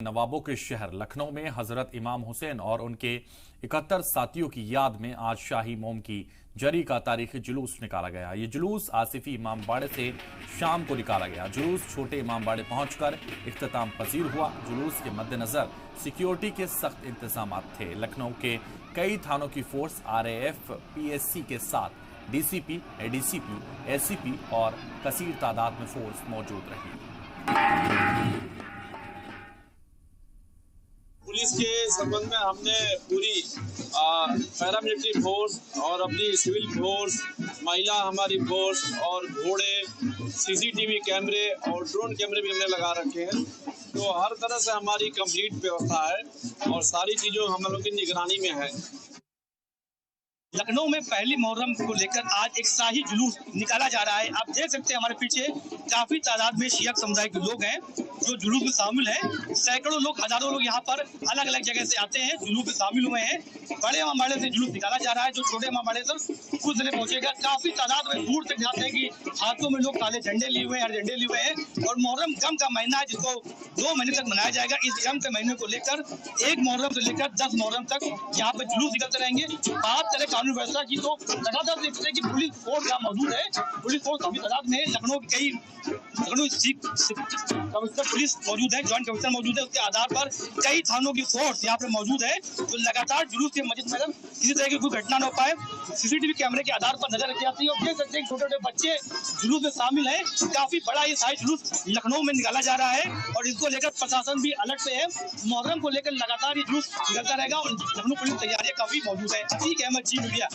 नवाबों के शहर लखनऊ में हजरत इमाम हुसैन और उनके 71 साथियों की याद में आज शाही मोम की जरी का तारीखी जुलूस निकाला गया। ये जुलूस आसिफी इमामबाड़े से शाम को निकाला गया। जुलूस छोटे इमामबाड़े पहुंचकर इख्तिताम पजीर हुआ। जुलूस के मद्देनजर सिक्योरिटी के सख्त इंतजाम थे। लखनऊ के कई थानों की फोर्स RAF PSC के साथ DCP, ADCP, SCP और कसीर तादाद में फोर्स मौजूद रही। पुलिस के संबंध में हमने पूरी पैरामिलिट्री फोर्स और अपनी सिविल फोर्स, महिला हमारी फोर्स और घोड़े, CCTV कैमरे और ड्रोन कैमरे भी हमने लगा रखे हैं। तो हर तरह से हमारी कंप्लीट व्यवस्था है और सारी चीज़ें हम लोग की निगरानी में है। लखनऊ में पहली मुहर्रम को लेकर आज एक शाही जुलूस निकाला जा रहा है। आप देख सकते हैं हमारे पीछे काफी तादाद में शिया समुदाय के लोग हैं जो जुलूस में शामिल हैं। सैकड़ों लोग, हजारों लोग यहाँ पर अलग अलग जगह से आते हैं, जुलूस में शामिल हुए हैं। बड़े इमामबाड़े से जुलूस निकाला जा रहा है जो छोटे इमामबाड़े से कुछ देर पहुंचेगा। काफी तादाद में दूर तक जाते हैं कि हाथों में लोग काले झंडे लिए हुए हैं, हर झंडे लिए हुए हैं। और मुहर्रम गम का महीना है जिसको 2 महीने तक मनाया जाएगा। इस गम के महीने को लेकर 1 मुहर्रम से लेकर 10 मुहर्रम तक यहाँ पर जुलूस निकलते रहेंगे। बात करें कानून व्यवस्था की तो लगातार देखते हैं कि पुलिस फोर्स यहाँ मौजूद है। पुलिस फोर्स काफी तादाद में लखनऊ कई कमिश्नर पुलिस मौजूद है, ज्वाइंट कमिश्नर मौजूद है। उसके आधार पर कई थानों की फोर्स यहाँ पर मौजूद है। तो लगातार जुलूस के मस्जिद में किसी तरह की कोई घटना न हो पाए CCTV कैमरे के आधार पर नजर रखी जाती है। और देख सकते हैं छोटे छोटे बच्चे जुलूस में शामिल हैं। काफी बड़ा ये शाही जुलूस लखनऊ में निकाला जा रहा है और इसको लेकर प्रशासन भी अलर्ट पे है। मुहर्रम को लेकर लगातार ये जुलूस निकलता रहेगा और लखनऊ पुलिस तैयारियां काफी मौजूद है। ठीक है, मैं जी मीडिया।